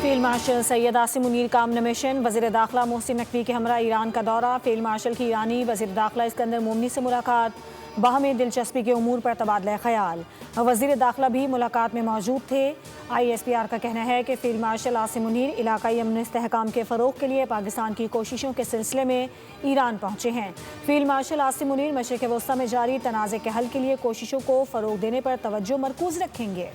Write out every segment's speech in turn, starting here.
Field marshal Syed Asim Munir का अमन mission, वज़ीर दाखिला मोहसिन नकवी के हमरा ईरान का दौरा। फील्ड मार्शल की ईरानी वज़ीर दाखिला इस्कंदर मोमनी से मुलाकात, बाहमी दिलचस्पी के उमूर पर तबादला ख्याल। वज़ीर दाखिला भी मुलाकात में मौजूद थे। ISPR का कहना है कि फील्ड मार्शल आसिम मुनीर इलाकाई अमन इस्तेहकाम के फ़रोग़ के लिए पाकिस्तान की कोशिशों के सिलसिले में ईरान पहुँचे हैं। फील्ड मार्शल आसिम मुनीर मशरिक़ वस्ता में जारी तनाज़े के हल के लिए कोशिशों को फ़रोग़ देने पर तवज्जो मरकूज़ रखेंगे।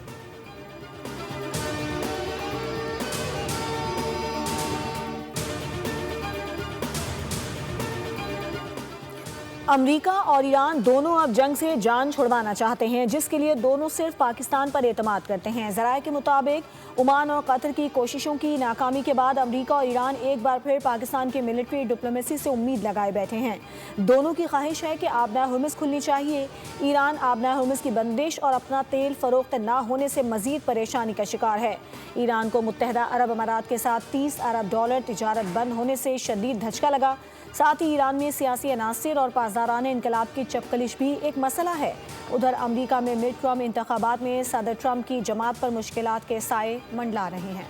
अमरीका और ईरान दोनों अब जंग से जान छुड़वाना चाहते हैं, जिसके लिए दोनों सिर्फ पाकिस्तान पर एतमाद करते हैं। ज़राए के मुताबिक ओमान और कतर की कोशिशों की नाकामी के बाद अमरीका और ईरान एक बार फिर पाकिस्तान की मिलिट्री डिप्लोमेसी से उम्मीद लगाए बैठे हैं। दोनों की ख्वाहिश है कि आबना हुर्मुज़ खुलनी चाहिए। ईरान आबना हुर्मुज़ की बंदिश और अपना तेल फ़रोख्त ना होने से मज़ीद परेशानी का शिकार है। ईरान को मुत्तहदा अरब अमारात के साथ $30 अरब तिजारत बंद होने से शदीद धचका लगा। साथ ही ईरान में सियासी अनासिर और पासदाराने इनकलाब की चपकलिश भी एक मसला है। उधर अमरीका में मिड टर्म इंतखाबात में सदर ट्रंप की जमात पर मुश्किलात के साए मंडला रहे हैं।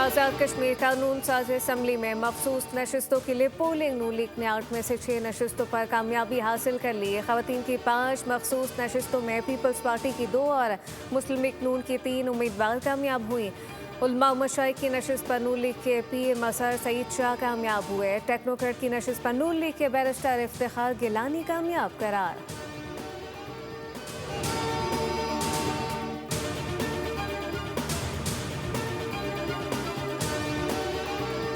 आज़ाद कश्मीर कानून साज असम्बली में मखसूस नशस्तों के लिए पोलिंग। नून लीग ने 8 में से 6 नशस्तों पर कामयाबी हासिल कर ली है। ख़वातीन की 5 मखसूस नशस्तों में पीपल्स पार्टी की 2 और मुस्लिम लीग नून की 3 उम्मीदवार कामयाब हुई। उलमा मशाइख की नशस्त पर नून लीग के पीर मसर सईद शाह कामयाब हुए। टेक्नोक्रेट की नशस्त पर नून लीग के बैरिस्टर इफ्तिखार गिलानी कामयाब करार।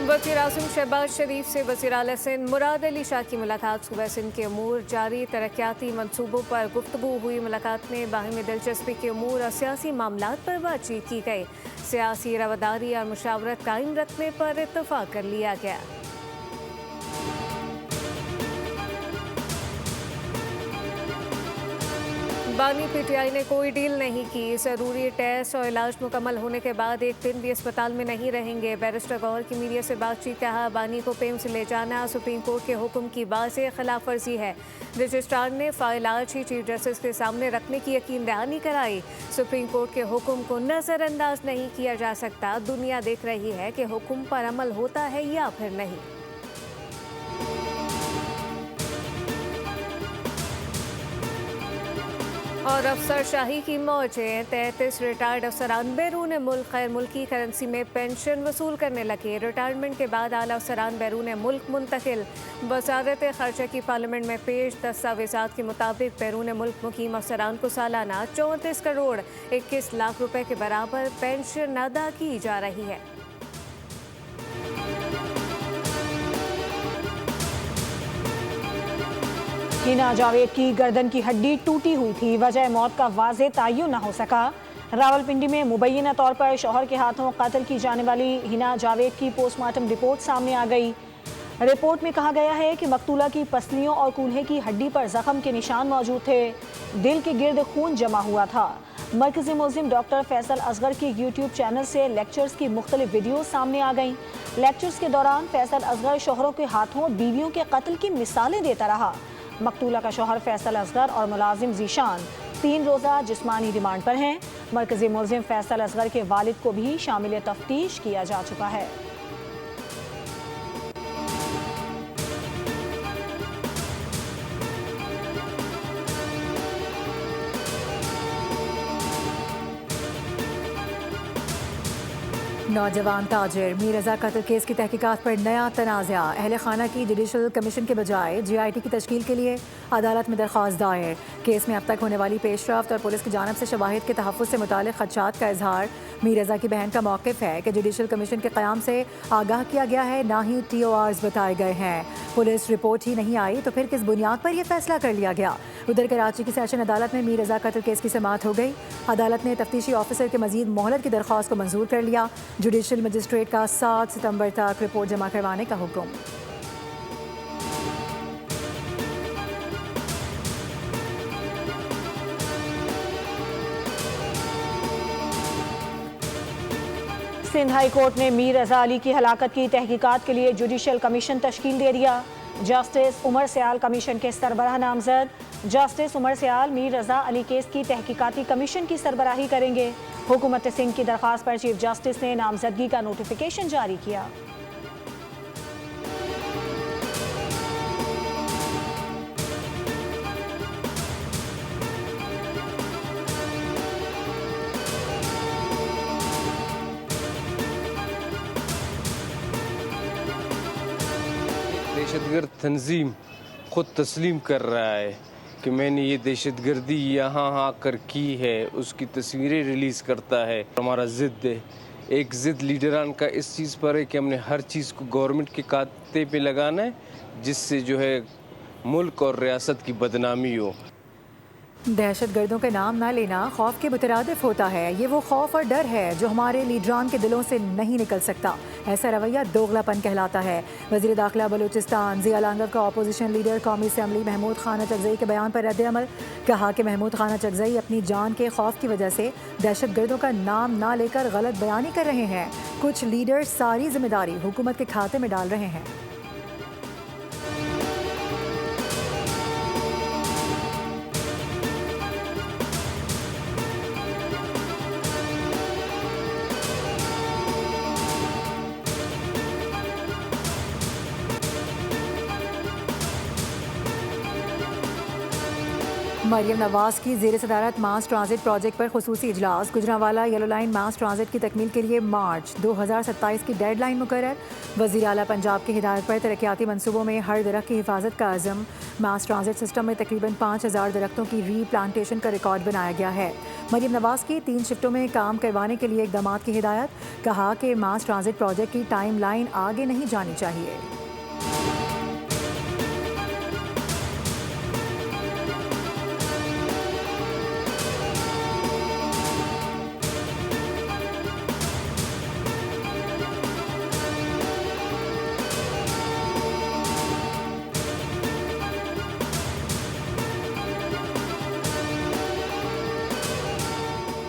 वज़ीर आज़म शहबाज शरीफ से वज़ीर आला सिंध मुराद अली शाह की मुलाकात। सूबा सिंध के अमूर, जारी तरक्याती मनसूबों पर गुफ्तगू हुई। मुलाकात में बाहिमी दिलचस्पी के अमूर और सियासी मामलात पर बातचीत की गई। सियासी रवादारी और मुशावरत कायम रखने पर इत्तफाक कर लिया गया। बानी PTI ने कोई डील नहीं की। ज़रूरी टेस्ट और इलाज मुकम्मल होने के बाद एक दिन भी अस्पताल में नहीं रहेंगे। बैरिस्टर गौहर की मीडिया से बातचीत कहा, बानी को पेम से ले जाना सुप्रीम कोर्ट के हुक्म की वाज़ेह खिलाफ वर्जी है। रजिस्ट्रार ने फाइल आज ही चीफ जस्टिस के सामने रखने की यकीन दहानी कराई। सुप्रीम कोर्ट के हुक्म को नज़रअंदाज नहीं किया जा सकता। दुनिया देख रही है कि हुक्म पर अमल होता है या फिर नहीं। और अफसरशाही की मौजें। 33 रिटायर्ड अफसरान बैरून मुल्क गैर मुल्की करेंसी में पेंशन वसूल करने लगे। रिटायरमेंट के बाद आला अफसरान बैरून मुल्क मुंतकिल। वजारत खर्चा की पार्लियामेंट में पेश दस्तावेजात के मुताबिक बैरून मुल्क मुकीम अफसरान को सालाना 34 करोड़ 21 लाख रुपए के बराबर पेंशन अदा की जा रही है। हिना जावेद की गर्दन की हड्डी टूटी हुई थी, वजह मौत का वाज़ेह तय्युन न हो सका। रावलपिंडी में मुबैना तौर पर शौहर के हाथों कत्ल की जाने वाली हिना जावेद की पोस्टमार्टम रिपोर्ट सामने आ गई। रिपोर्ट में कहा गया है कि मकतूला की पसलियों और कूल्हे की हड्डी पर जख्म के निशान मौजूद थे। दिल के गिर्द खून जमा हुआ था। मरकज़ी मुल्ज़िम डॉक्टर फैसल असगर की यूट्यूब चैनल से लेक्चर्स की मुख्तलिफ वीडियो सामने आ गईं। लेक्चर्स के दौरान फैसल असगर शौहरों के हाथों बीवियों के कत्ल की मिसालें देता रहा। मकतूला का शौहर फैसल असगर और मुलाजिम जीशान 3 रोज़ा जिस्मानी रिमांड पर हैं। मरकज़ी मुल्ज़िम फैसल असगर के वालिद को भी शामिल तफ्तीश किया जा चुका है। नौजवान ताजिर मीर रज़ा कत्ल केस की तहकीकात पर नया तनाज़ा। अहले खाना की जुडिशल कमीशन के बजाय GIT की तश्कील के लिए अदालत में दरख्वास्त दायर। केस में अब तक होने वाली पेशरफ्त और पुलिस की जानिब से शवाहिद के तहफ़्फ़ुज़ से मुतालिक खदशात का इजहार। मीर रज़ा की बहन का मौक़िफ़ है कि जुडिशल कमीशन के क़याम से आगाह किया गया है, ना ही TORs बताए गए हैं। पुलिस रिपोर्ट ही नहीं आई तो फिर किस बुनियाद पर यह फैसला कर लिया गया। उधर कराची की सेशन अदालत में मीर रज़ा कत्ल केस की समाअत हो गई। अदालत ने तफ्तीशी ऑफिसर के मजीद मोहलत की दरख्वास्त को मंजूर कर लिया। जुडिशल मजिस्ट्रेट का 7 सितंबर तक रिपोर्ट जमा करवाने का हुक्म। सिंध हाई कोर्ट ने मीर रज़ा अली की हलाकत की तहकीकात के लिए जुडिशल कमीशन तश्कील दे दिया। जस्टिस उमर सयाल कमीशन के सरबराह नामजद। जस्टिस उमर सयाल मीर रजा अली केस की तहकीकाती कमीशन की सरबराही करेंगे। हुकूमत सिंध की दरख्वास्त पर चीफ जस्टिस ने नामजदगी का नोटिफिकेशन जारी किया। दहशतगर्द तंजीम खुद तस्लीम कर रहा है कि मैंने ये दहशतगर्दी यहाँ आकर की है, उसकी तस्वीरें रिलीज़ करता है। हमारा ज़िद है, एक ज़िद लीडरान का इस चीज़ पर है कि हमने हर चीज़ को गवर्नमेंट के खाते पे लगाना है, जिससे जो है मुल्क और रियासत की बदनामी हो। दहशतगर्दों के नाम ना लेना खौफ के मुतरादिफ होता है। ये वो खौफ और डर है जो हमारे लीडरान के दिलों से नहीं निकल सकता। ऐसा रवैया दोगलापन कहलाता है। वज़ीर दाखिला बलूचिस्तान ज़िया लांगव का अपोजिशन लीडर कौमी असम्बली महमूद खान अचकज़ई के बयान पर रद्द-ए-अमल। कहा कि महमूद खान अचकज़ई अपनी जान के खौफ की वजह से दहशतगर्दों का नाम ना लेकर गलत बयानी कर रहे हैं। कुछ लीडर सारी जिम्मेदारी हुकूमत के खाते में डाल रहे हैं। मरियम नवाज की ज़ेर सदारत मास ट्रांजिट प्रोजेक्ट पर खुसूसी इजलास। गुजरांवाला येलो लाइन मास ट्रांजिट की तकमील के लिए मार्च 2027 की डेडलाइन मुकर्रर। वज़ीर आला पंजाब की हिदायत पर तरक्याती मनसूबों में हर दरख्त की हिफाजत का अज़म। मास ट्रांजिट सिस्टम में तकरीबन 5000 दरख्तों की रीप्लांटेशन का रिकॉर्ड बनाया गया है। मरियम नवाज की 3 शिफ्टों में काम करवाने के लिए इक़दामात की हिदायत। कहा कि मास ट्रांजिट प्रोजेक्ट की टाइम लाइन आगे नहीं जानी चाहिए।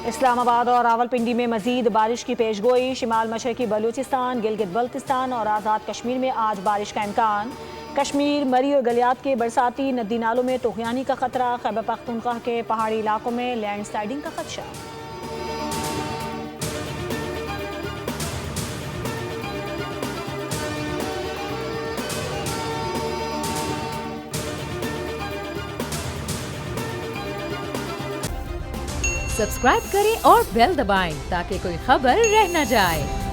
इस्लामाबाद और रावलपिंडी में मजीद बारिश की पेशगोई। शिमाल मशरकी बलूचिस्तान, गिलगित बल्तिस्तान और आज़ाद कश्मीर में आज बारिश का इम्कान। कश्मीर, मरी और गलियात के बरसाती नदी नालों में तूफ़ानी का खतरा। खैबर पख्तूनख्वा के पहाड़ी इलाकों में लैंडस्लाइडिंग का खदशा। सब्सक्राइब करें और बेल दबाएं ताकि कोई खबर रह न जाए।